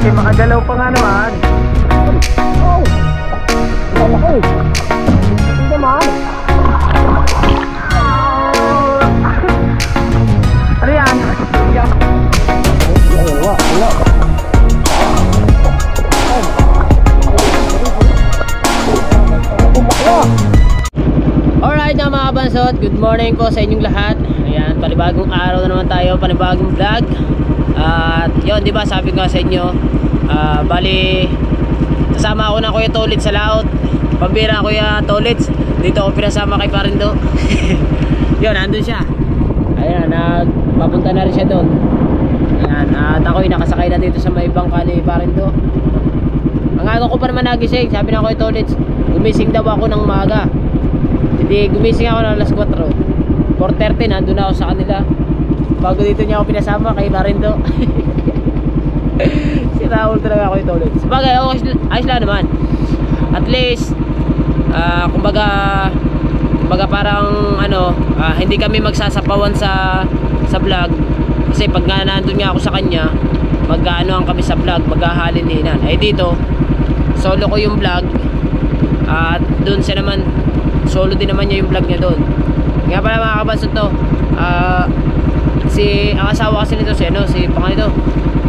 Kasi makagalaw pa nga naman. Oh! Malaki! Hindi naman! Ano yan? Wala. Alright na mga kabansot, good morning po sa inyong lahat. Ayan, panibagong araw na naman tayo, panibagong vlog. At yun, di ba sabi ko sa inyo, bali kasama ako na Kuya Tolits sa laot. Pambira Kuya Tolits, dito ako pinasama kay Parindo. Yun, nandun siya. Ayan, papunta na rin siya doon. Ayan, at ako'y nakasakay na dito sa may bangka ni Parindo. Ang aga ko pa naman nagising, sabi na Kuya Tolits, gumising daw ako ng maga. Hindi, gumising ako ng alas 4. 4:30, nandun na ako sa kanila. Bago dito niya ako pinasama kay Parindo. Si Raul talaga ako ito ulit. Sabagay, ayos lang naman. At least kumbaga parang hindi kami magsasapawan sa vlog. Kasi pag nandun nga ako sa kanya, mag-aanoan kami sa vlog, maghahalin-hinan. Eh dito, solo ko yung vlog. At doon siya naman, solo din naman niya yung vlog niya doon. Nga pala mga kabansot to, ang asawa kasi nito si pangalan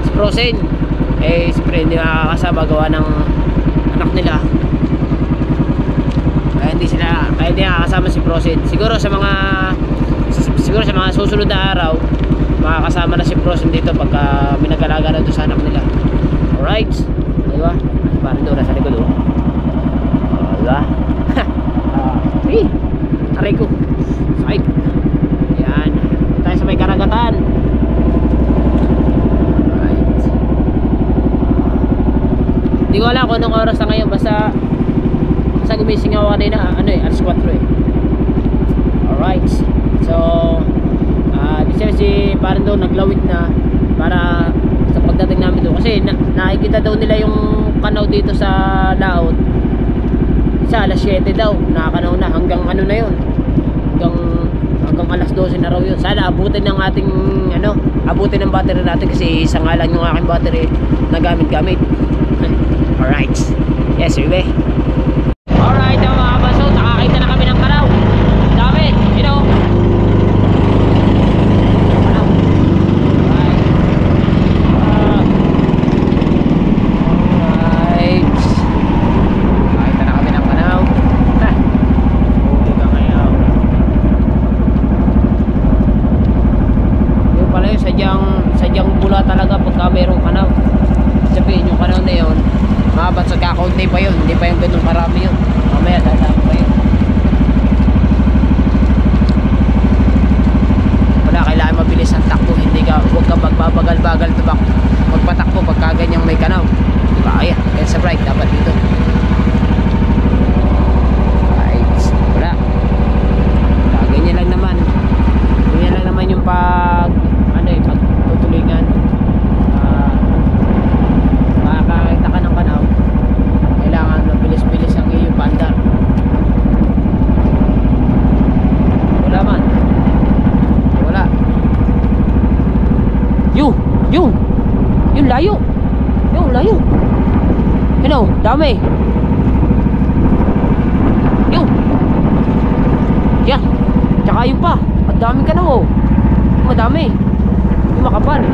si Frozen. Eh siyempre hindi makakasama gawa ng anak nila. Kaya hindi nakakasama si Frozen. Siguro sa mga susunod na araw makakasama na si Frozen dito pagka minagalaga na doon sa anak nila. Alright, diba? Parang doon nasa likod. Diba? Aray ko sakit. Yan, tayo sa may karagatan. Right. Hindi ko alam kung anong oras na ngayon. Basta gumising ako kanina. Alas 4 eh. Alright. So si parang doon naglawit na para sa pagdating namin doon. Kasi nakikita daw nila yung kanaw dito sa laot. Sa alas 7 daw nakakanaw na hanggang na yun, hanggang alas 12 na raw yun. Sana abutin ng ating abutin ng battery natin kasi isang nga lang yung aking battery na gamit. Alright, yes sir. Alright mga kabaso, nakakita na kami ng kanaw. Dami, sadyang bula talaga pagka mayroong kanaw. Sabihin yung kanaw na yun mabat sa kakaunti pa yun, hindi pa yung ganun marami yun. Mamaya dadami pa yun. Wala, kailangan mabilis ang takbo. Huwag ka magbabagal-bagal magpatakbo pagka ganyang may kanaw, diba? Ayan sa bright dapat dito. Wala, ganyan lang naman yung pagtutulingan. Makakakita ka ng kanaw, kailangan mabilis-bilis ang iyong bandar. Wala yung layo dami yan, tsaka yung pa ang daming kanaw. Madami yung makapal.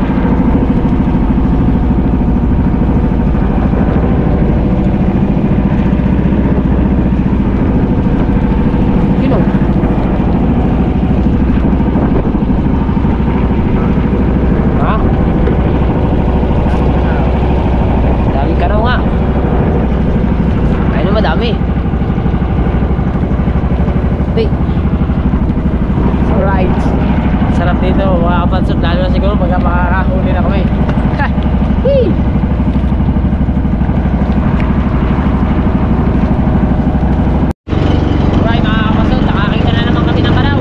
Daming kanaw nga. Ayun, madami. Alright, sarap dito mga kapansot, lalo na siguro pagka makakahuli na kami. Alright mga kapansot, nakakita na naman kami ng kanaw.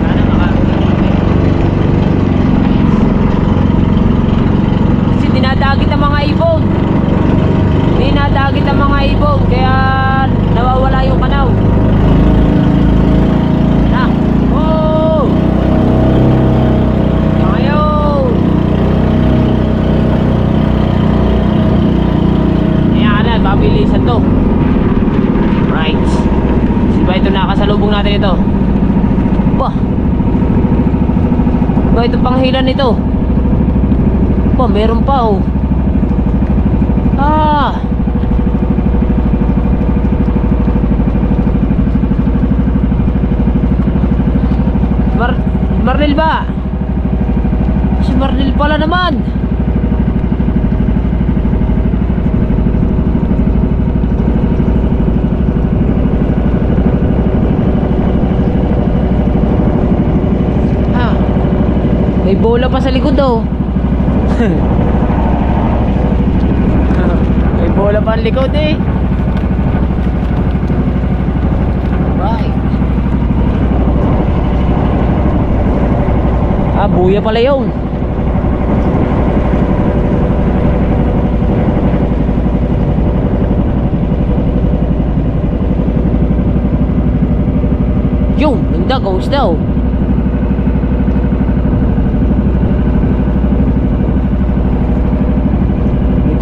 Sana makahuli na kami. Kasi dinadagit ang mga ibon, kaya nawawala yung kanaw. Ba, ito panghilan nito. Pa, meron pa oh. Ah. Marnel ba? Si Marnel pala naman. May bola pa sa likod daw. May bola pa ang likod eh. Right. Ah, buya pala yun. Yung, ganda, ghost daw.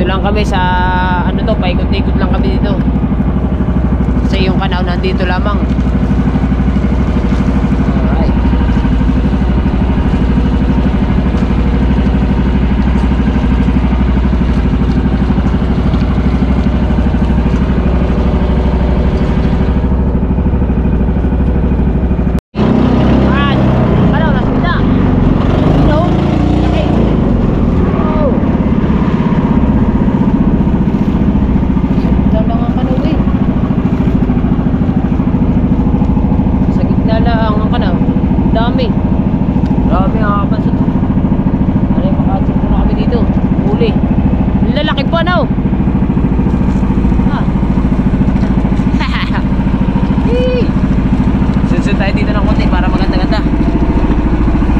Lang kami sa ano to, paikot-ikot lang kami dito kasi yung Canao nandito lamang. Alright. Grabe ang kapansin. Ano yung makatsip na kami dito? Huli. Lalaki pa na oh. Sunod tayo dito ng konti para maganda-ganda.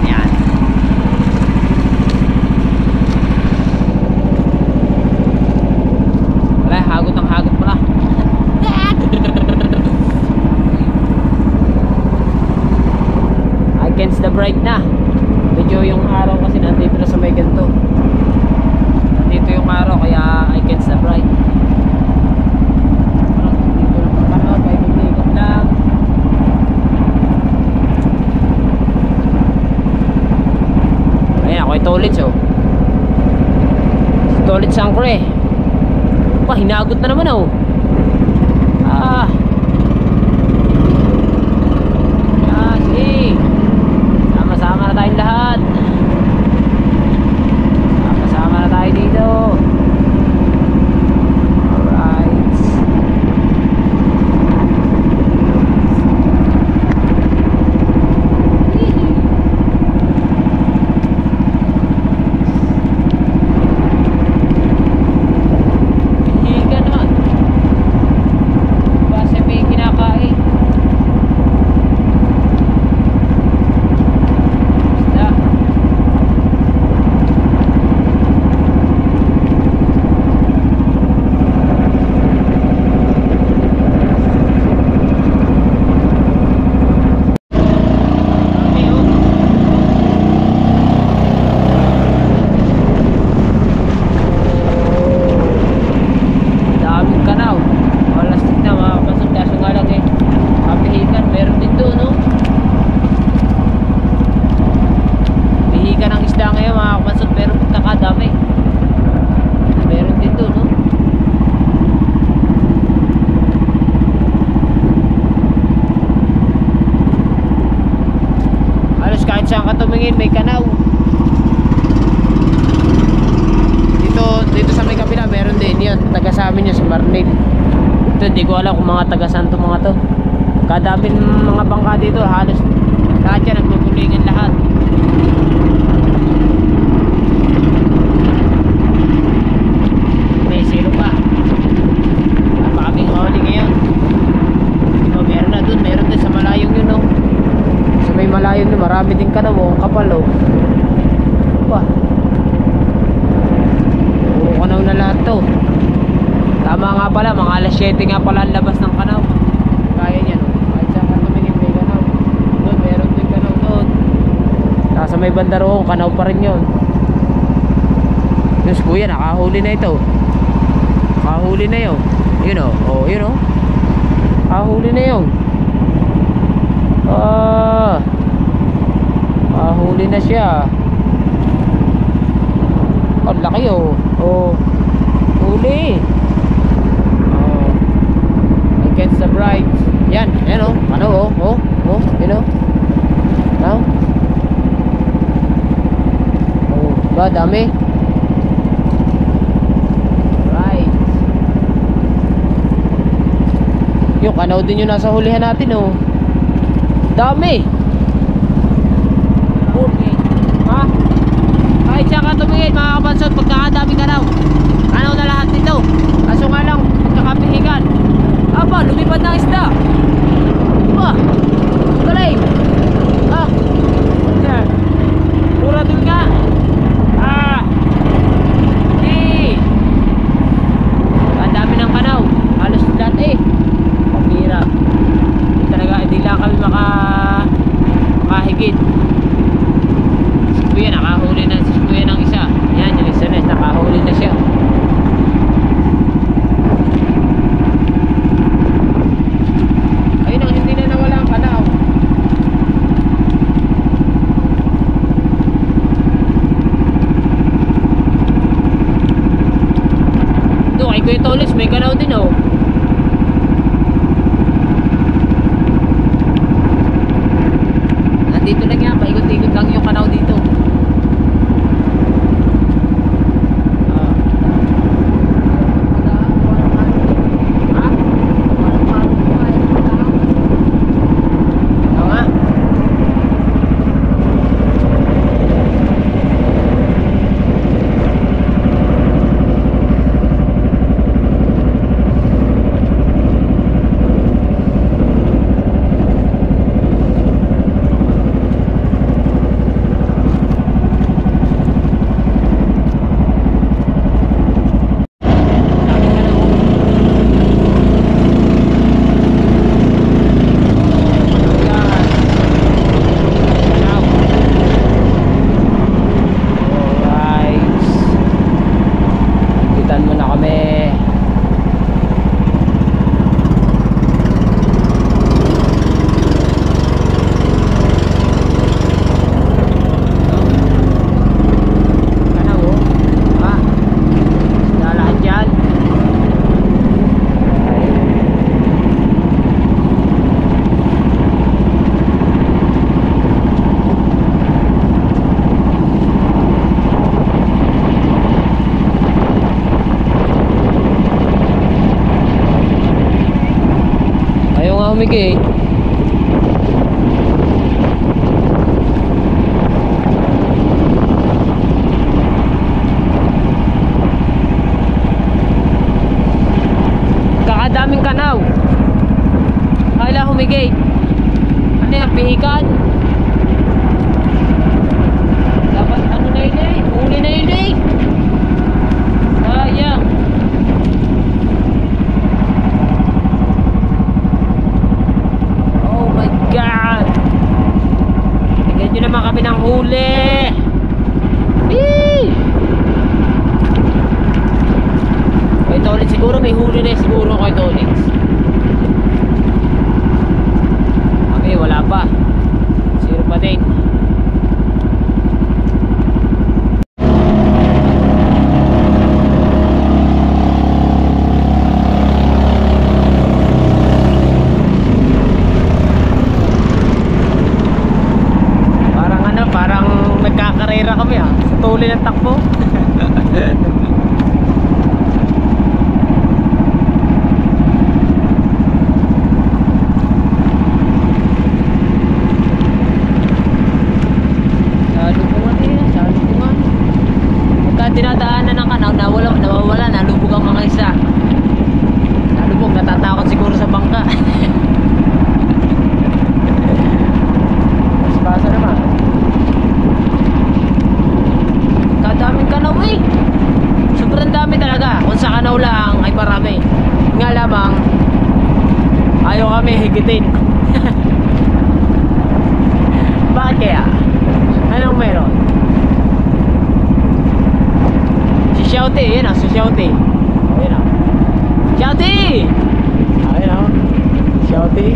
Ayan. Wala, hagot ang hagot pala. Against the bright na. Medyo yung araw kasi nandito na sa may ganito. Nandito yung araw kaya against the bright. Dito lang ang kanal, paikot-ikot lang. Ayan, ako ito ulit oh. Ito ulit sa angkor eh. Pa, hinagot na naman oh. Ah. Sama na tayong lahat. Sama na tayo dito. Alright. Higa naman. Kasi may kinakain. Saan ka tumingin may Canao. Dito sa may kapila meron din yan. Taga sa amin yun sa Marnel. Ito hindi ko alam kung mga taga saan to mga to. Kadaming mga bangka dito. Halos lahat yan nagkukulingan lahat. May silo pa. Napakaming huli ngayon. Meron na dun. Meron din sa malayong yun no. May malayo na marami din ka na mo kapal oh. Pa. Puro Canao na lahat to. Tama nga pala, mga alas 7 nga pala ang labas ng Canao. Kaya niyan oh. Kahit saan ka tumingin may Canao. Doon meron din Canao doon. Nasa may banda roon, Canao pa rin yun. Yung kuya nakahuli na ito. Nakahuli na yun. Yun oh, oh yun oh. Nakahuli na yun. Huli na siya. Ang laki oh. Oh. Huli. Oh. Against the bright. Yan, yan oh. Ano oh, oh, oh, you know. Now. Oh, ba dami. Right. Yung kanaw din yung nasa hulihan natin oh. Dami. Okay. Ha? Ay, tsaka tumingin mga kabansot, pagkakadami kanaw. Kanaw na lahat dito. Kaso nga lang, pagkakapihigan. Aba, lumipad ng isda. Wah, galing. Ah, yan. Pura dun nga. Ah, ang dami ng kanaw. Halos lahat eh. Pambira. Talaga, hindi lang kami makahigit. Si Kuya nakahuli na. Si Kuya ng isa. Yan, yung isa na nakahuli na siya. Ayun ang hindi na nawala ang kanaw. Doon kay Kuya Tolis may kanaw din oh. Dito lang yan, paikot-ikot lang yung kanaw dito. Humigay. Kakadaming kanaw. Kailan humigay? Ano yung pihikan? Dapat ano na yun eh? Huli na yun eh. Sayang. God! Bigyan nyo naman kami ng huli! Eee! Kay Tolix siguro may huli na siguro kay Tolix. Okay, wala pa. Zero pa din. Nagkakarera kami sa tuloy ng takbo. Salubungan eh, salubungan. Pagka dinadaanan ng kanaw, nawawala, nalubog ang mga isa. Nalubog, natatakot siguro sa bangka. Mas basa naman. Daming kanaw eh. Sobrang dami talaga. Kung sa kanaw lang ay marami. Nga lamang ayaw kami higitin. Bakit kaya? Anong meron? Si Shouty, yun si Shouty. Ayun o. Shouty! Ayun o. Shouty.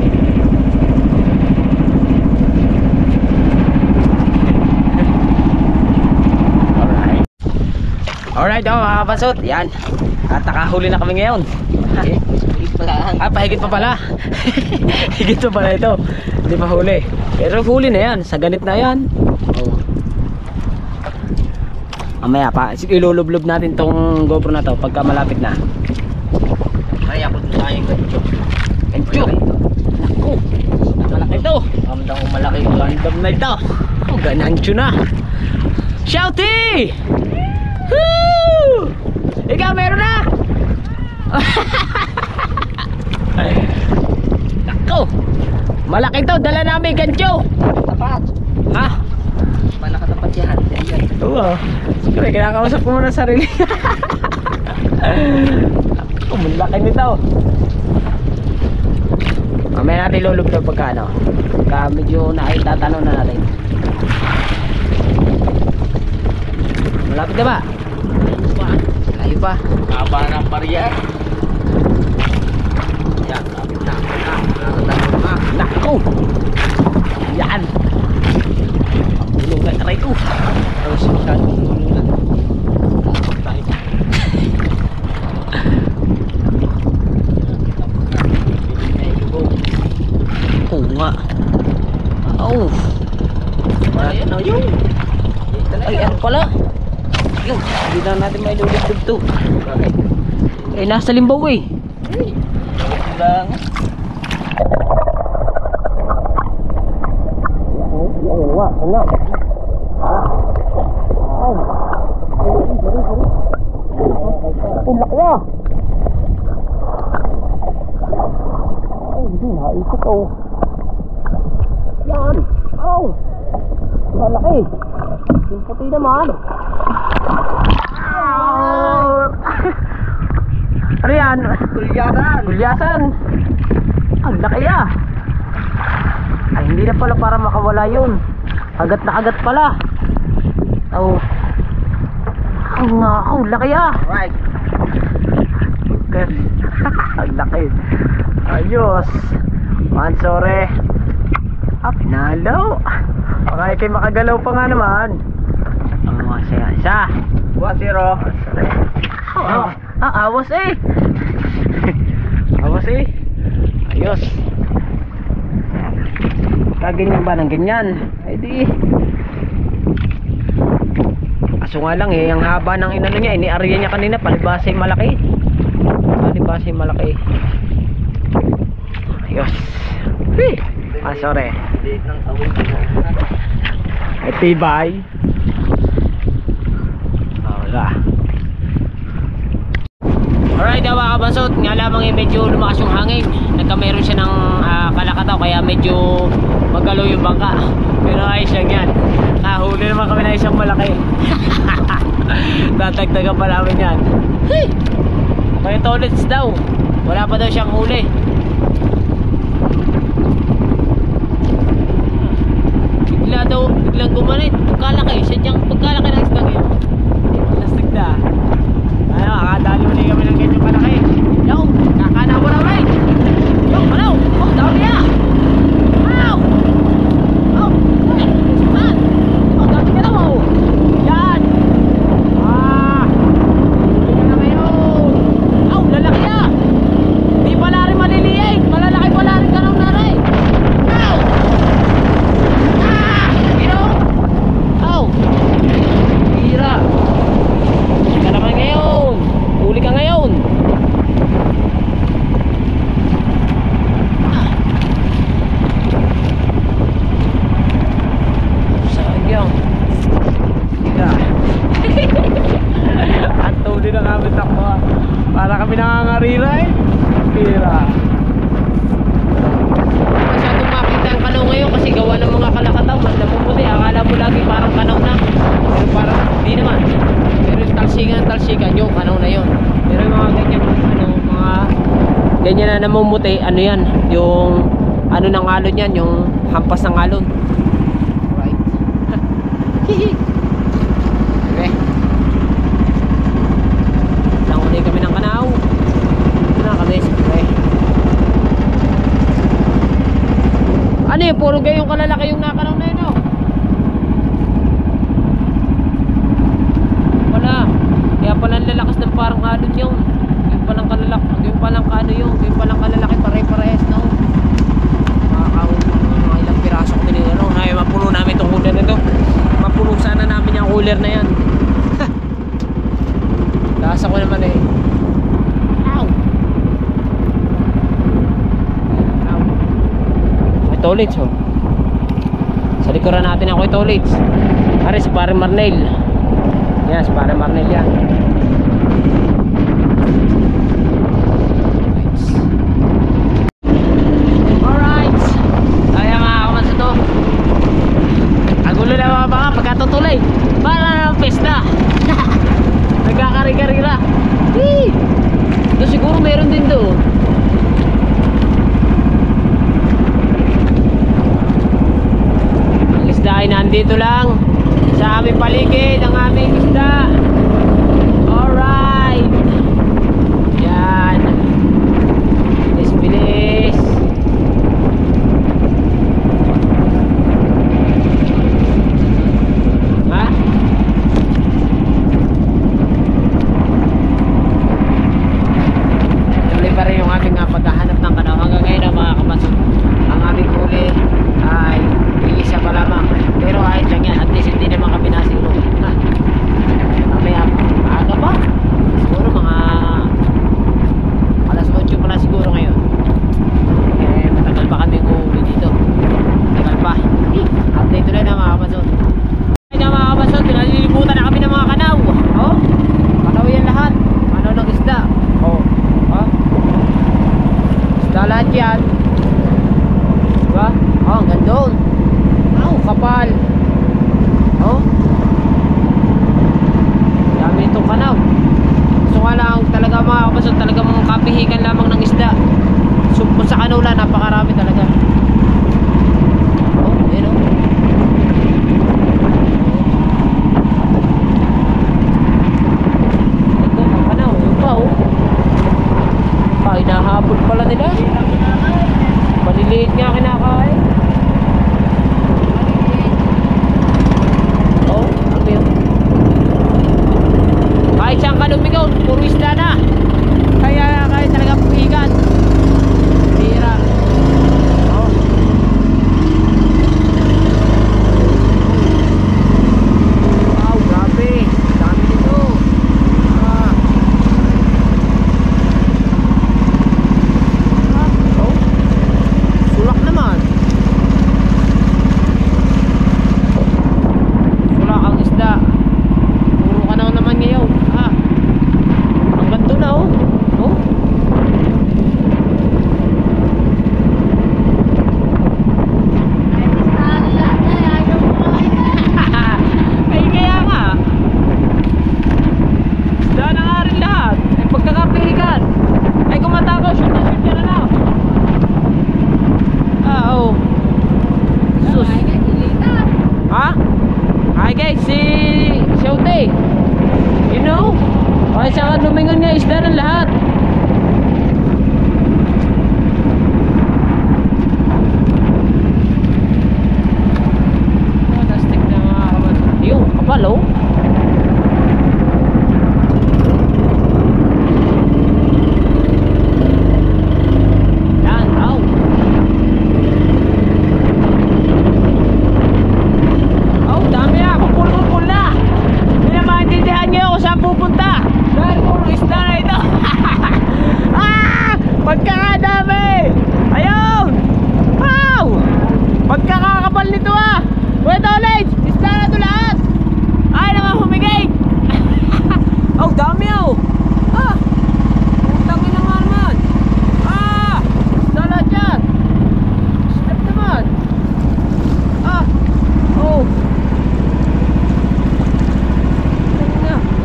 Alright, mga kapasot. Yan. At nakahuli na kami ngayon. Pahigit pa pala. Higit pa pala ito. Hindi pa huli. Pero huli na yan. Sa ganit na yan. Oh. Mamaya pa. Ilulublob natin tong GoPro na to pagka malapit na. Ay, ako doon tayo gancho. Gancho. Naku. Malaki ito. Ramdang malaki ko. Random na ito. Oh, ganancho na. Shouty! Woo! Ikaw meron na! Nako! Malaki to, dala namin gancho! Tapat! Ha? Malakatapat yan. Oo. Siguro, kinakausap ko muna sarili. Nako, malaki nito. Mamaya natin lulublob pagka ano. Pagka medyo nakitatanong na natin. Malapit na ba? Layo pa. Haba ng barya. Yan, lapit na. Nako! Yan! Tulong na taray ko. Tapos masyadong tulungan. Tayo. Oo nga. Oh. Ayan o yun. Ay, ano pala? Yun, hindi na natin may lulublob to. Eh, nasa limbaw eh. Lang. Oo nga, oo nga. Ay. Ulak na. Ay, hindi naisip oh. Yan. Aw. Malaki. Yung puti naman. Ano yan? Kulyasan. Gulyasan. Ang laki ah. Ay, hindi na pala para makawala yun. Agat na agat pala. Oh. Ang laki ah. Right. Ang laki. Ayos. Mansore. Pinalo. Okay, kayo makagalaw pa nga naman. Ang mga siya. 1-0. Awas eh. Awas eh. Ayos. Kaganyan ba ng ganyan? Ay di. Kaso nga lang eh, ang haba ng inano niya, iniarya niya kanina, palibasay malaki. Palibasay malaki. Ayos. Sorry. Liit ng tawid. Ay tibay. Wala. Alright, mga kabansot, nga lamang eh, medyo lumakas yung hangin. Nagkameron siya ng kalakataw, kaya medyo magalaw yung bangka. Pero ayos lang yan. Huli naman kami na isang malaki. Tatagtagan pa namin yan. Kaya tolets daw. Wala pa daw siyang huli. Biglang gumanit. Pagkalaki, pagkalaki ng isda ngayon. Plastic na. Ano, akadali ulit kami ng ganyan kalaki. Yo, kakana mo na rin. Yo, ano? Oh, dami na. Wow! Oh, man. Oh, dami ka na mo. Yan. Huli ka na ngayon. Oh, lalaki na. Di pala rin maliliit. Malalaki pala rin ka na rin. Wow! Hira. Huli ka naman ngayon. Huli ka ngayon. Sayang. Hira. At tuloy na kami takbo. Para kami nangangarira eh. Hira. Masyadong makita ang kanaw ngayon kasi gawa ng mga kalakataw. Mas namumuti. Akala mo lagi parang kanaw na. Pero parang hindi naman. Pero yung talsikan yung kanaw na yun. Pero yung mga ganyan mga ganyan na namumuti, ano yan, yung ano ng alon yan, yung hampas ng alon. Right. Okay. Lang ulit kami ng kanaw. Ito na kami, okay. Ano yun, puro gayong kalalaki yung nakanaw na yun, oh. Wala. Kaya na yan. Taas ako naman eh. Ow! Ow! May tolits oh. Sa likuran natin ako tolits. Pare si Pare Marnel. Yan, si Pare Marnel yan. Alright. Kaya mga kamansa to. Agulo na mga baka pagkatutulay. Para ng pesta. Nagkakari-karira. Ito siguro meron din doon. Ang isda ay nandito lang sa aming paligid, ang aming isda. Alright. Yan. Bilis-bilis. Ha? Tuloy pa rin yung aming paghahanap ng kanaw. Hanggang ngayon na mga kamasok, ang aming huli ay isa pa lamang. Pero kahit lang yan, at least hindi naman kami nasiro. Ha? Mamaya, maaga pa. Siguro mga alas 8 pa na siguro ngayon. Eh, matagal pa kami uuwi dito. Matagal pa. Update tuloy na mga kamasok. Ay na mga kamasok, pinalilibutan na kami ng mga kanaw. Oh, kanaw yan lahat. Kanaw ng isda. Oh, ha? Isda lahat yan. Diba? Oh, ang gandong. Oh, kapal. Oh. Dami itong kanaw. So nga lang talaga mga kapasok, talaga mga kapihikan lamang ng isda. So kung sa kanaw lang, napakarami talaga. Oh, yun oh. Ito, ang kanaw. Yung pa oh. Hinahabol pala nila. Maliliit nga kinakain. Oh, ano yun? Kahit saan ka lumigaw, puro isda na. Kaya talaga pumigan. Tira. Oh. Wow, grabe. Dami nito. Ah. Oh. Sulak naman. Sulak ang isda. Puro ka na naman ngayon. Ha? Ang ganto na oh. Oh. Ay kaya nga. Isda na nga rin lahat. Ay pagkakapihikan. Ay kumatakaw, shoot na lang. Ah, oh. Sus. Ha? Hi guys, si Shote. You know? Ay saan lumingon nga isda ng lahat. Fantastic na mga kaman. Yung kapal oh. Yan, oh. Oh, dami na. Kupul-kupul na. Hindi na maintindihan nyo kung saan pupunta. Dahil puro isda na ito. Ah! Pagkakadami! Ayun! Wow! Pagkakakapal nito ah! Wait ulit! Isda na ito lahat! Ay naman humigay! Oh, dami oh! Ah! Putang ina nga naman! Ah! Isda lahat yan! Step naman! Ah! Oh!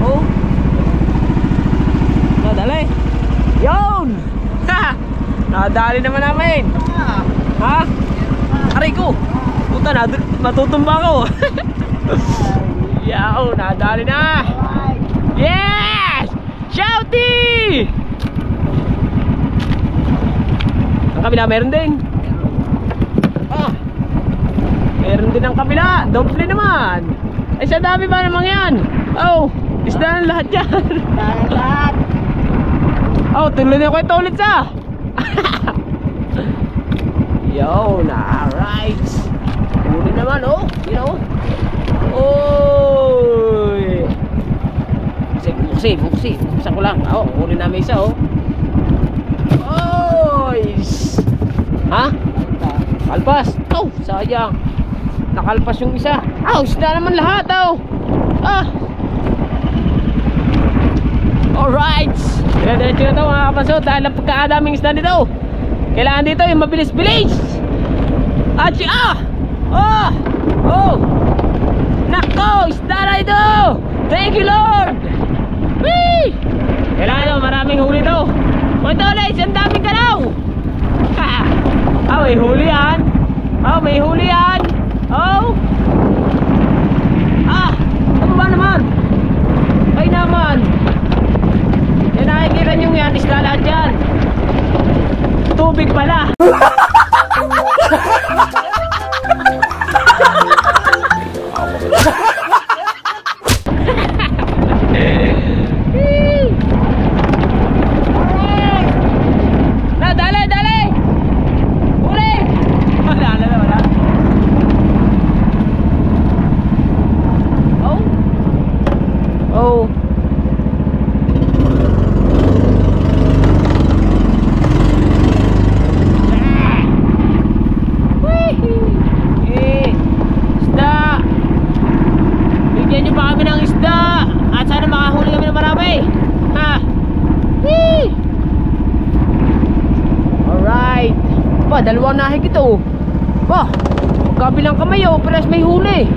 Oh. Nadali. Yun. Nadali naman namin. Ha? Aray ko. Puta, natutumba ko. Yaw, nadali na. Yes! Shouty! Ang kabila meron din. Ah. Meron din ang kabila. Doble naman. Ay, sa dami ba naman yan? Oh, isda na lahat yan. Lahat. Oh, tuloy na ko ito ulit sa. Yo, alright. Huli naman, oh. You know. Oy. Buksi. Buksan ko lang. Oh, huli namin isa, oh. Oys! Ha? Kalpas. Oh, sayang. Nakalpas yung isa. Isda naman lahat, oh. Alright. Diretso na ito, mga kapasot. Dahil ang pagkakadaming isda nito, kailangan dito yung mabilis-bilis. Oh! Nako, isda na ito. Thank you, Lord. Whee! Kailangan ito, maraming huli ito. Ito ulit, ang daming galaw. May huli yan. May huli yan. Ano ba naman? Ay naman. Yan, nakikita nyo yan, isda lahat yan. Tubig pala. Dali! Huli! Wala. Oh. Isda. Bigyan nyo pa kami ng isda. At sana makahuli kami ng marami. Alright. Dalawang nahig ito. Magkabilang kamay, pero may huli.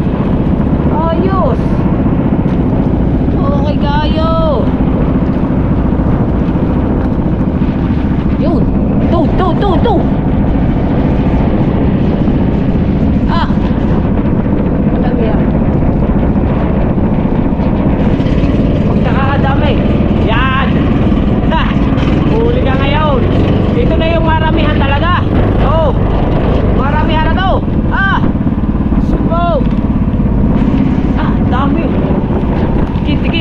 Ayos. Okay kayo. Yun. Two. Matang yan. Magkakadami. Yan. Huli ka ngayon. Ito na yung maramihan talaga. Maramihan na to. Subo. Dami. Tigit.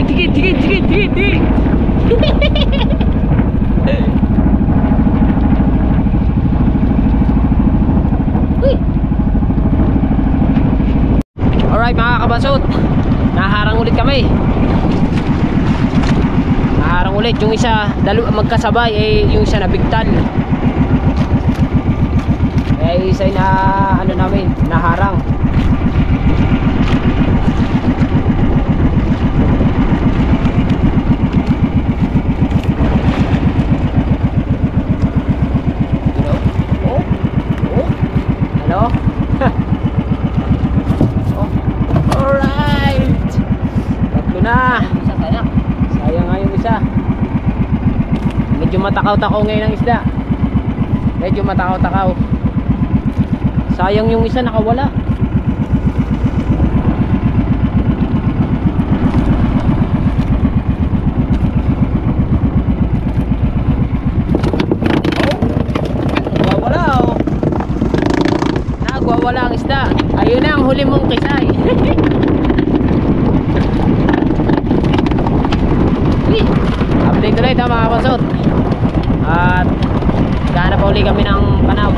Alright, mga kabasot, naharang ulit kami. Yung isa magkasabay, yung isa nabigtan. Isa na namin, naharang. Alright. Tatlo na. Sayang nga yung isa. Medyo matakaw-takaw ngayon ang isda. Sayang yung isa, nakawala. Nagwawala ang isda. Ayun na ang huli mong kisay. Update ulit, mga kapasot. At kahanap pa uli kami ng panaw.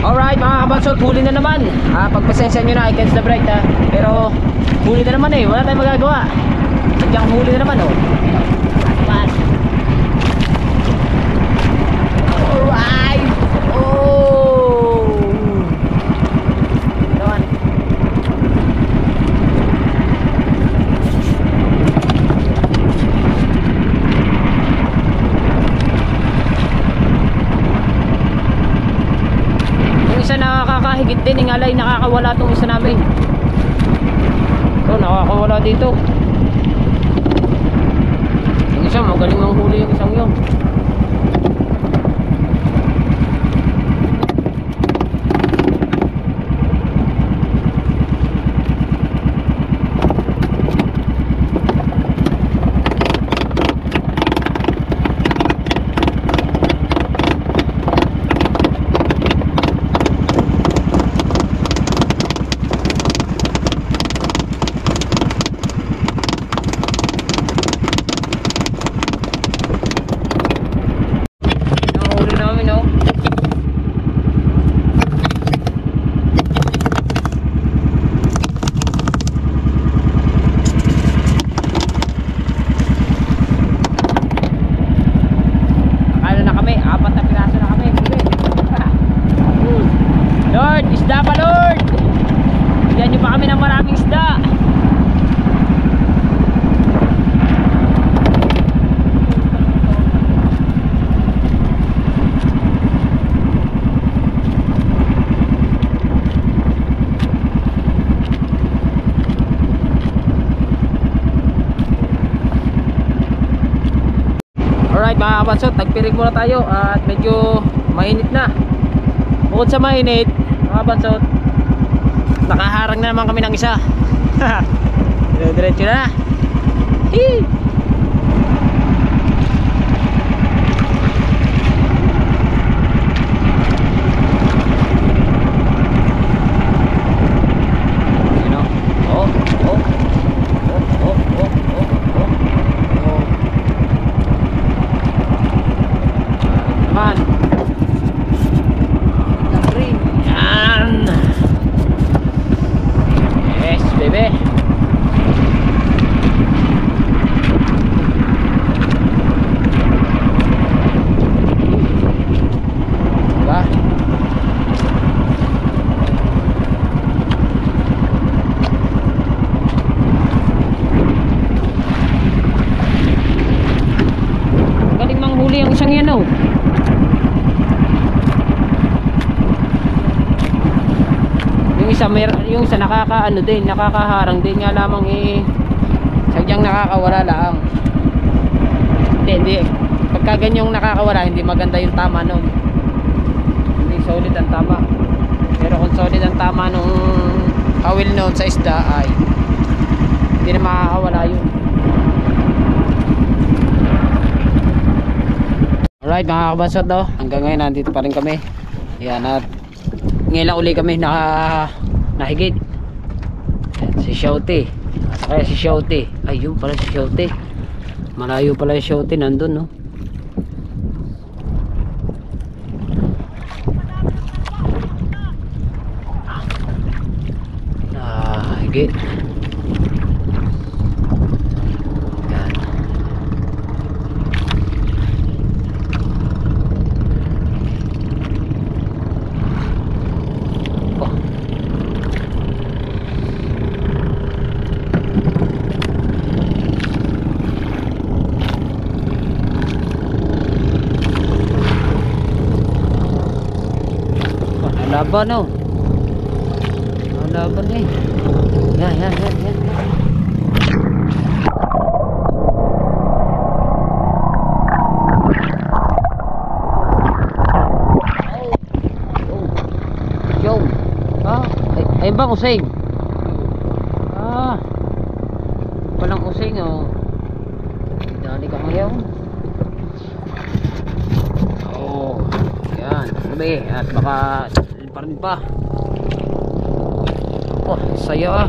Alright, mga kabasot, huli na naman. Pagpasensya nyo na, I catch the break, pero huli na naman, wala tayong magagawa. Sadyang huli na naman, Alright. Naman. Yung isa nakakahigit din, ingalay nakakawala tong isa namin. Nakakawala dito. Yung isa magaling ang huli, yung isang yun. mga kabansot, nagpirig muna tayo at medyo mainit na. Bukod sa mainit mga kabansot, nakaharang na naman kami ng isa. Diretso na. Hee! Ang isang yan oh. Yung isa nakakaano din, nakakaharang din nga lamang sadyang nakakawala lang. Hindi. Pagka ganyang nakakawala, hindi maganda yung tama nun. Hindi solid ang tama. Pero kung solid ang tama nung kawil nun sa isda ay hindi na makakawala yun. Alright mga kabansot do, hanggang ngayon nandito pa rin kami. Ayan, at ngayon lang uli kami nahigit. Si Shouty, at kaya si Shouty, ayun pala si Shouty, malayo pala si Shouty, nandun no. Nahigit. Laban oh. Laban eh. Yan. Yo. Ay bang using? Walang using oh. Dali ka ngayon. Oh. Yan. Sabi at baka pa rin pa. Oh, saya ah.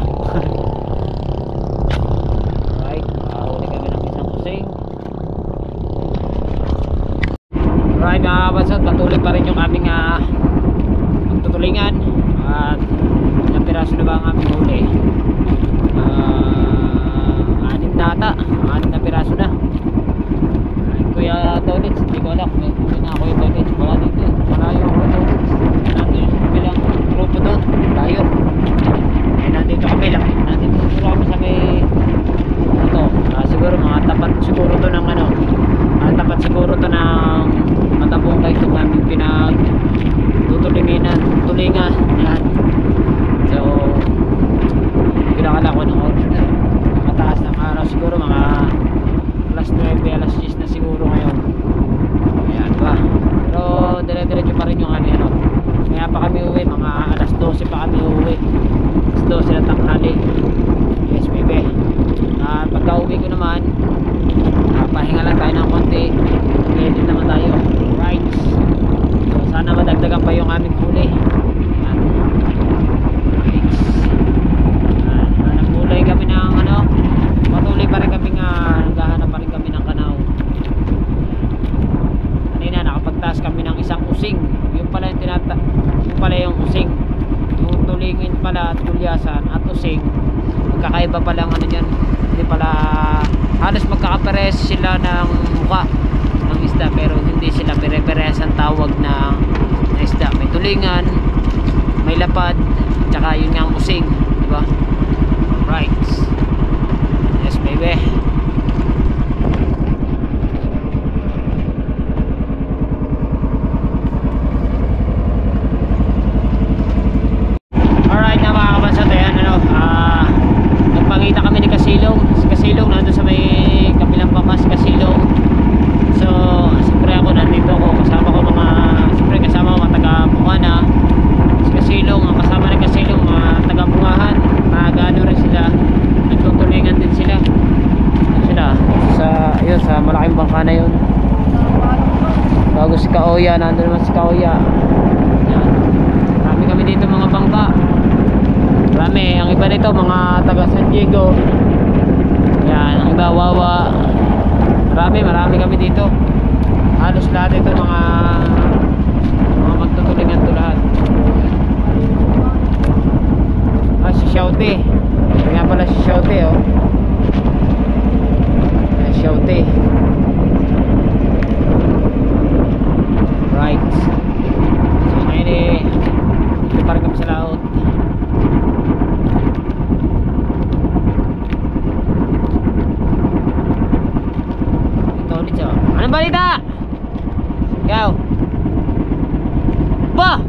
Right, huli kami ng isang kusing. Right mga kabansot, patuloy pa rin yung aming pagtutulingan. At ilang piraso na ba ang aming huli? 6 na ata, 6 na piraso na. Kuya Tonits, hindi ko alam, may huli na ako yung Tonits. Wala dito eh, malayo ako ito. Bilang grupo doon, tayo. Eh nandito kami lang. Nandito siguro kami sa may siguro mga tapat siguro to ng tapat siguro to ng matabong kayo itong aming tulingan yan. So kinakala ko ng oras na mataas ng araw siguro mga alas 9, alas 10 na siguro ngayon. Ayan ba, pero dire-diretso pa rin yung kaya pa kami uwi, mga alas 12 pa kami uwi. Alas 12 na tanghali. Yes baby. Pagka uwi ko naman, pahinga lang tayo ng konti, edit naman tayo. Right, so sana madagdagan pa yung aming huli. Nagkulay kami ng patuloy pa rin kami naghahanap pa rin kami ng kanaw. Kanina nakapagtaas kami ng isang using. Yung pala yung using, yung tulingin pala at tulyasan at using, magkakaiba pala ang dyan. Hindi pala, halos magkakapares sila ng mukha ng isda, pero hindi sila pere-peres ang tawag ng isda. May tulingan, may lapad, tsaka yun nga ang using, diba? Right, yes baby. Nandun sa may kabilang bakas, Kasilong. So dito. Yan, ang iba wawa. Marami kami dito. Halos lahat ito mga magtutulingan to lahat. Si Shouty. Ito nga pala si Shouty, oh. Shouty. Right. So ngayon ito pa rin kami sa laot. Ito ulit siya. Anong balita? Ikaw. Ba?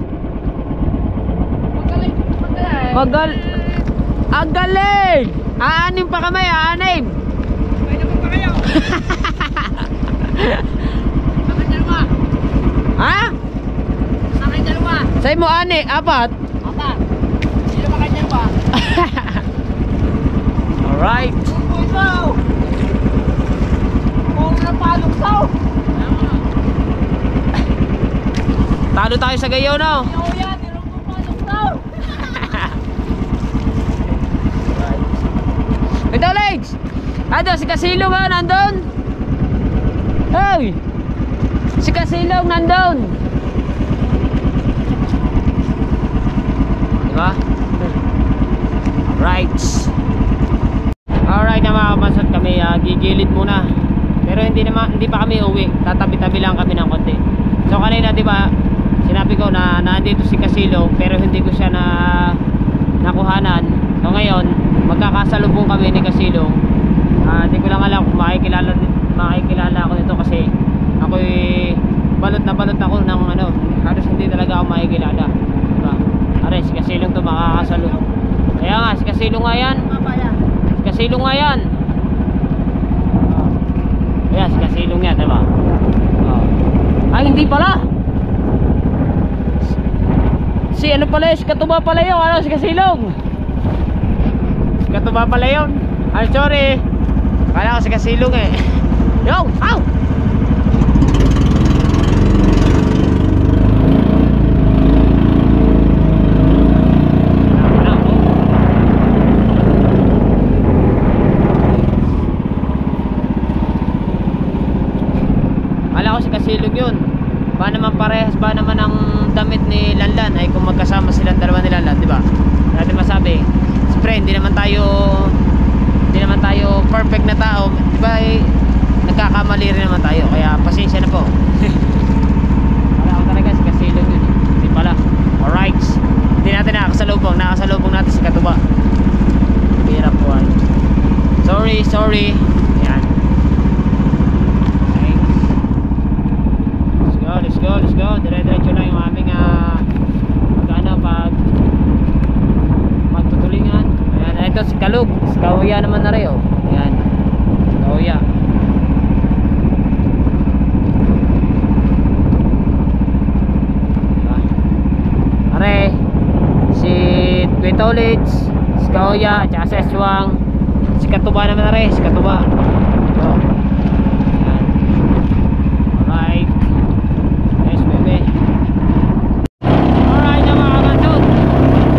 Ang galing! Aanim pa kami, aanim! Pwede mo pa kayo. Sakay dalawa. Ha? Sakay dalawa. Sa'yo mo ani, apat? Apat. Sino ba kayo dalawa? Alright. Pusaw! Kung napaluksaw! Talo tayo sa gayaw, no? Oo yan, nilong napaluksaw! Ito, Legs! Ado, si Kasilong nga nandun? Hey! Si Kasilong nandun! Diba? Right. Alright na mga kamasot, kami gigilid muna. Pero hindi pa kami uwi. Tatabi-tabi lang kami ng konti. So kanina, diba, sinabi ko na nandito si Kasilong pero hindi ko siya nakuhanan. So ngayon, magkakasalubong kami ni Kasilong. Hindi ko lang alam kung makikilala ako nito kasi ako'y balot na balot ako ng ano, halos hindi talaga ako makikilala. Diba? Aray, si Kasilong to makakasalubong. Kaya nga, si Kasilong nga yan. Si Kasilong nga yan. Kaya si Kasilong yan, diba? Ay, hindi pala. Si ano pala, si Katuba pala yun. Ano, si Kasilong. Si Katuba pala yun. Ay, sorry. Kala ko si Kasilong eh. Yo, ow! Kasilong yun. Ba naman parehas ba naman ang damit ni Lanlan ay kung magkasama silang dalawa ni Lanlan, di ba? Natin masabi, siyempre hindi naman tayo perfect na tao, di ba? Nagkakamali rin naman tayo, kaya pasensya na po. Wala ako talaga si Kasilong yun. Hindi pala. Alright. Hindi natin nakasalubong natin si Katuba. Hirap po. Sorry. Yan. Let's go. Dire-diretso lang yung aming magtutulingan. Ayan, ito si Kalug. Si Kauya naman na rin, oh. Ayan. Kauya. Are, si Kwetolits, si Kauya, at saka si Eswang. Si Katuba naman na rin, si Katuba. Oh. Ayan. Alright. Alright na mga kansot,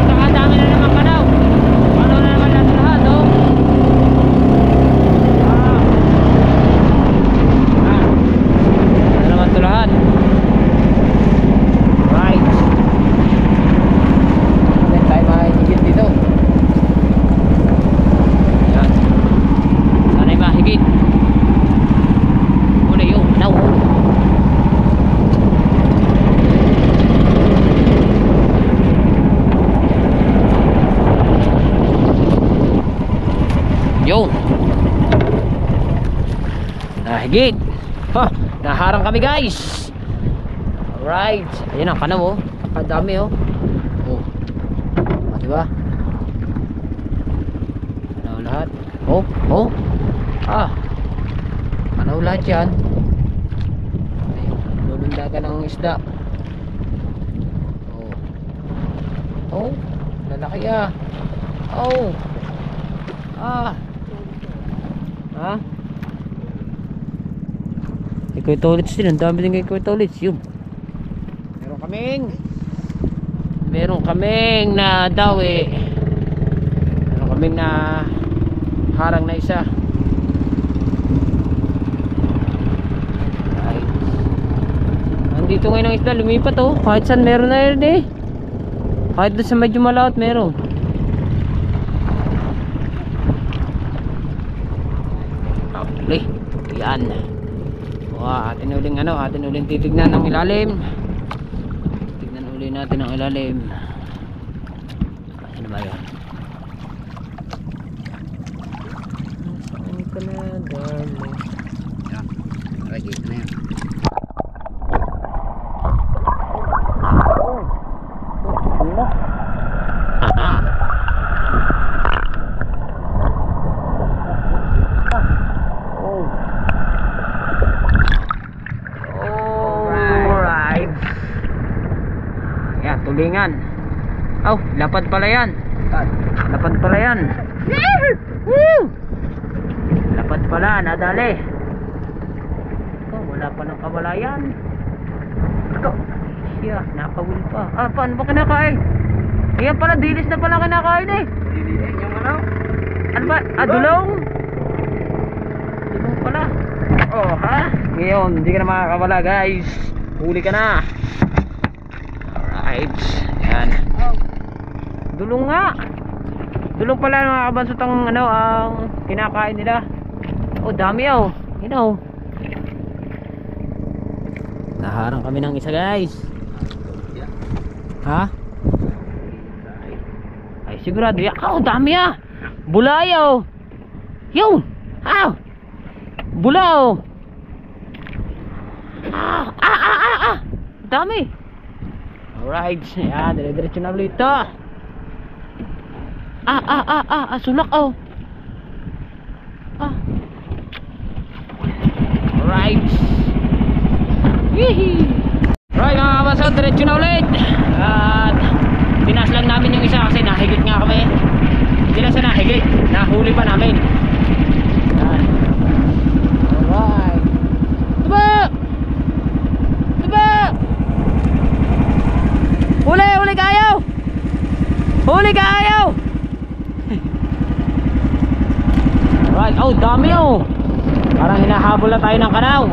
nakadami na naman kanaw. Ano na naman lahat, oh. Ano naman ito lahat. Right. Then tayo mahigit dito. Yan. Sana'y mahigit. Muna yun, now. Yun. Nahigit. Naharang kami, guys. Alright. Ayan ang kanaw, oh. Nakadami, oh. Oh. Diba? Kanaw lahat. Oh. Kanaw lahat yan. Lulundagan ng isda. Oh. Lalaki, ah. Oh. Ha? Ikaw tolits din, ang dami din ikaw tolits. Yun. Meron kaming na dawi. Meron kaming na harang na isa. Right. Andito ngayon ang isda, lumipat oh. Kahit saan meron na yun eh. Kahit doon sa medyo malawat meron. Okay, yan. Wow, atin uling titignan ang ilalim. Tignan uli natin ang ilalim. Ano ba yan? Saan ka na, darling? Yan, nakikita na yan. Tulingan. Oh, lapad pala yan. Lapad pala yan. Lapad pala, nadali. Oh, wala pa ng kawalayan. Ito. Siya, nakawil pa. Ah, paano ba kinakain? Ayan pala, dilis na pala kinakain eh. Yung ano? Ano ba? Ah, dulong? Dulong pala. Oh, ha? Ngayon, hindi ka na makakawala guys. Huli ka na. Alright, yan. Dulong nga. Dulong pala mga kabansot ang ano, ang kinakain nila. Oh, dami oh. Yun oh. Naharang kami ng isa guys. Ha? Ay sigurado yan. Oh, dami ah. Bulay oh. Yun. Ah. Bula oh. Dami. Alright, yan, dire-diretso na ulit ito. Sulak oh. Alright. Hihi. Right mga kabasot, diretso na ulit. At tinas lang namin yung isa kasi nahigit nga kami. Hindi na sa nahigit, nahuli pa namin. Yan. Alright. Diba? Huli kayo! Huli kayo! Right, oh dami oh. Parang hinahabol na tayo ng kanaw.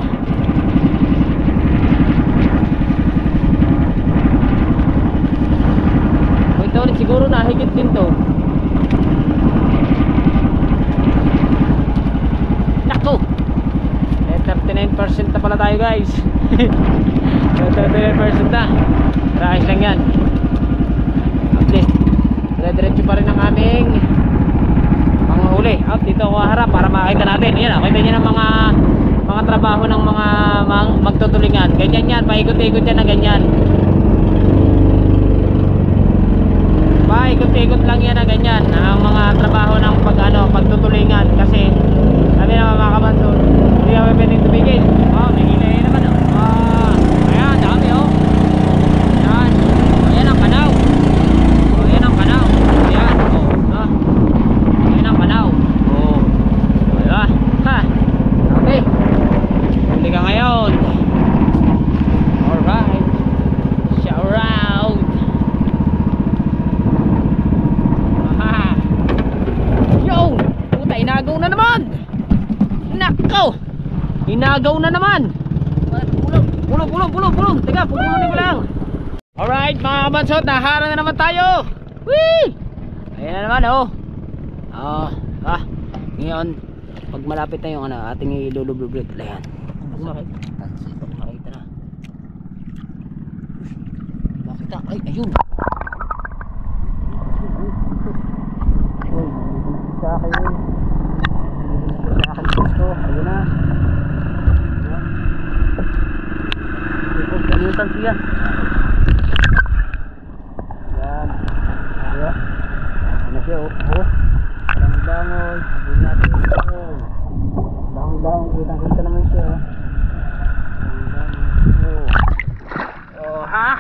Ito ulit siguro nahigit din to. Nako! 39% na pala tayo guys. 39% na. Ayos lang yan. At least diretso pa rin ang aming mga huli. Up dito ako harap para makita natin. Yan, kita nyo ng mga trabaho ng mga magtutulingan. Ganyan yan, paikot-ikot yan na ganyan. Paikot-ikot lang yan na ganyan. Ang mga trabaho ng pagtutulingan. Kasi sabi naman mga kabansot, hindi kami pwedeng tumigil. Oh, may gilay naman oh. Ayan, dami oh. Ayan ang kanaw. Ayan ang kanaw. Ayan. Ayan ang kanaw. Diba? Ha. Okay. Huli ka ngayon. Alright. Shout out. Yo. Puta, inagaw na naman. Nakaw. Inagaw na naman. Pulong. Teka, pupulunin ko lang. Alright mga kabansot, naharang na naman tayo. Whee! Ayan na naman oh. Ngayon, pag malapit na yung ating ilulublublot. Ayan. Makita na. Makita. Ay, ayun. Sa akin yun. Sa akin gusto. Ayun na. Kamutan siya. Yan. Ayan. Ano siya oh. Bangon. Sabihin natin ito. Bangon. Kitang-kita naman siya. Oh ha?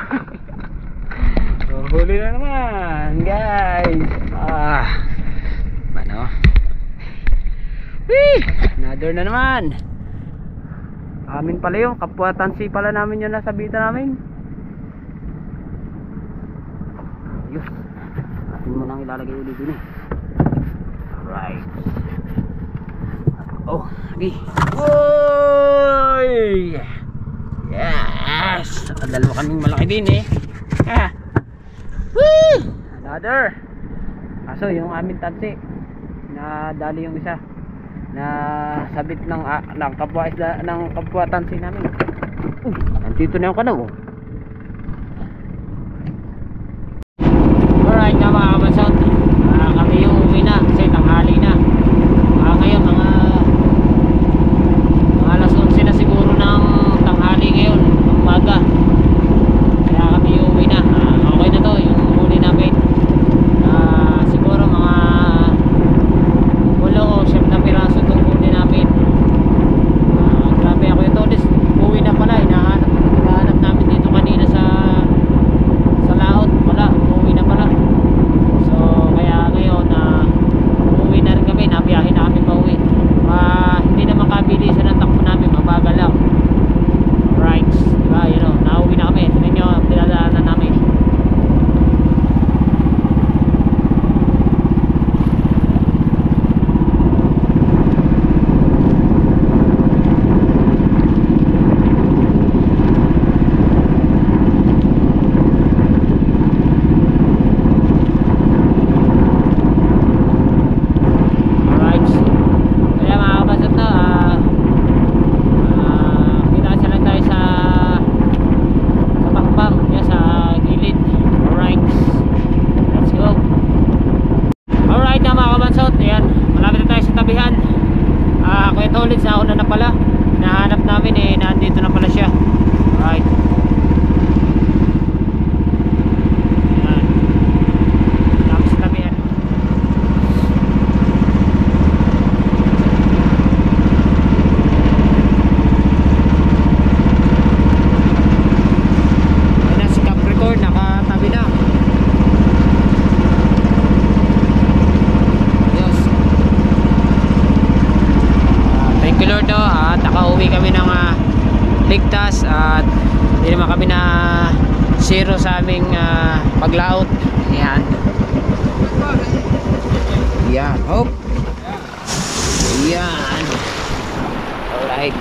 Huli na naman guys. Ano? Whee! Another na naman. Amin pala yung kapwa tansi pala namin yung nasabitan namin. Ayos. Atin mo nang ilalagay ulit din eh. Alright. Oh, lagi. Oy! Yes! Dalawa kaming malaki din eh. Ah. Woo! Another. Kaso yung aming tansi na dali yung isa na sabit ng kapwa isda ng kapwa tansi namin. Nandito na yung kanaw. Alright na mga kabansot, kami yung uwi na kasi tanghali na. Ngayon mga alas 11 na siguro ng tanghali ngayon, ng umaga. Kaya kami yung uwi na. Okay na to yung huli namin. Siguro mga 8 o 7 na piraso itong huli namin. Grabe ako ito. Uwi na pala. Hinahanap namin dito kanina sa laot. Wala, uwi na pala. So kaya ngayon uwi na rin kami. Nabiyahin na kami pa uwi. Hindi naman kabilisan ang takbo namin. Mabagal lang. Right, diba? Yun o, nauwi na kami. Tignan nyo, pinadaanan namin. Ulit sa una na pala. Nahanap namin eh, nandito na pala siya. Right. Ayan. Tapos sa tabi yan. Ayan na si Capricorn, nakatabi na. Thank you Lord at nakauwi kami ng ligtas at hindi naman kami na zero sa aming paglaot. Ayan. Ayan. Hop. Ayan. Alright.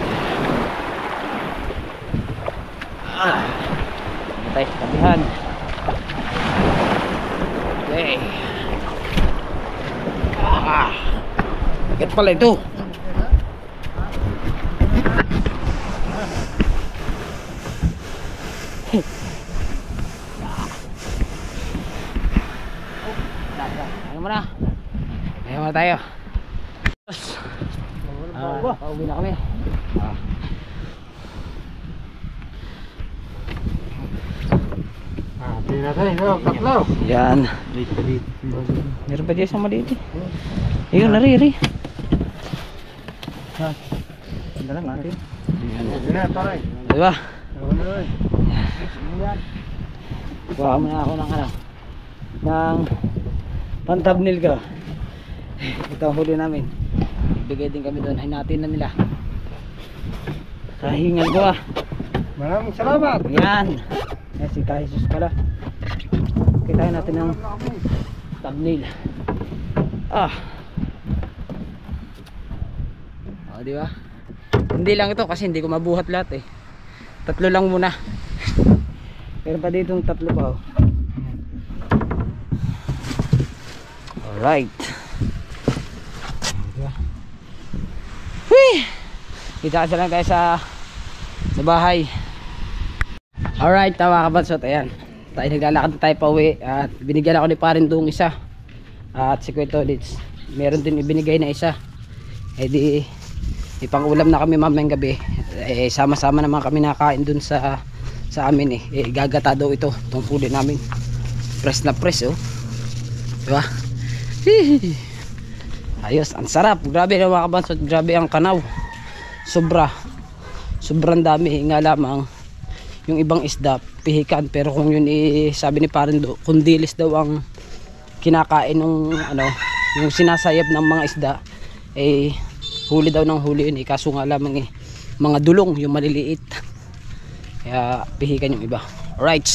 Tayo sa tabihan. Okay. Bakit pala ito? Ano mo na? Ayaw mo tayo. Pauwi na kami. Tingnan natin, tatlo. Yan. Meron pa dyan isang maliit eh. Ayun, nariri. Ganda lang natin. Diba? Kuha mo na ako ng pan-thumbnail ko. Ito ang huli namin. Bigay din kami doon. Hinatin na nila. Kahingan ko Maraming salamat. Yan. Yan si Jesus pala. Kita natin ng thumbnail. Diba? Hindi lang ito kasi hindi ko mabuhat lahat eh. Tatlo lang muna. Pero pa dito yung tatlo pa Alright. Whee! Kita kasi lang tayo sa bahay. Alright, mga kabansot. Ayan, tayo naglalakad tayo pa uwi. At binigyan ako ni Parindong isa. At si Kuya Tolits meron din ibinigay na isa. Eh di ipang ulam na kami mamayang gabi. Eh sama-sama naman kami nakain dun sa amin eh. Gagata daw ito, itong huli namin. Press na press diba? Ayos, ang sarap. Grabe na mga kabansot, grabe ang kanaw. Sobrang dami. Nga lamang yung ibang isda pihikan, pero kung yun sabi ni Parindo, kundilis daw ang kinakain ng yung sinasayab ng mga isda, huli daw ng huli yun kaso nga lamang mga dulong yung maliliit, kaya pihikan yung iba. Alright,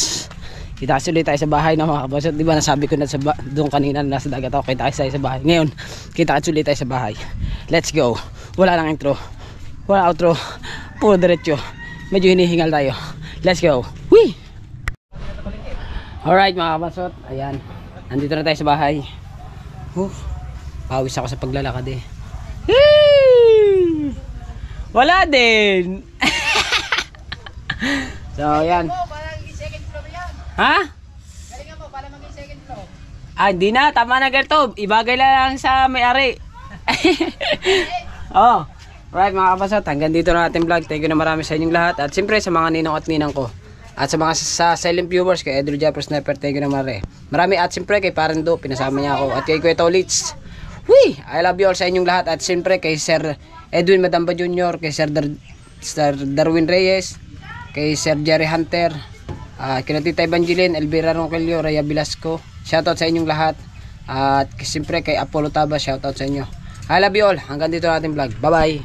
kita ulit tayo sa bahay na mga kabansot. Diba nasabi ko na doon kanina nasa dagat ako, kita tayo sa bahay. Ngayon kita ulit tayo sa bahay. Let's go. Wala nang intro. Wala outro. Puro diretso. Medyo hinihingal tayo. Let's go. Whee! Alright mga kabasot. Ayan. Nandito na tayo sa bahay. Pawis ako sa paglalakad eh. Wala din. So ayan. Ha? Galingan mo, para maging second floor. Hindi na, tama na ganito. Ibagay lang sa may-ari. Oh. Right mga kabasot, hanggang dito na ating vlog. Thank you na marami sa inyong lahat. At siyempre sa mga ninong at ninang ko. At sa mga sa silent viewers, kay Edward Jeffrey Sniper, thank you na marami. At siyempre kay Parendo, pinasama niya ako. At kay Kuya Tolits. Wee! I love you all sa inyong lahat. At siyempre kay Sir Edwin Madamba Jr., kay Sir Darwin Reyes, kay Sir Jerry Hunter, kina Tita Evangeline, Elvira Ronquillo, Raya Velasco. Shoutout sa inyong lahat. At siyempre kay Apollo Taba, shoutout sa inyo. I love you all. Hanggang dito na ating vlog. Bye bye.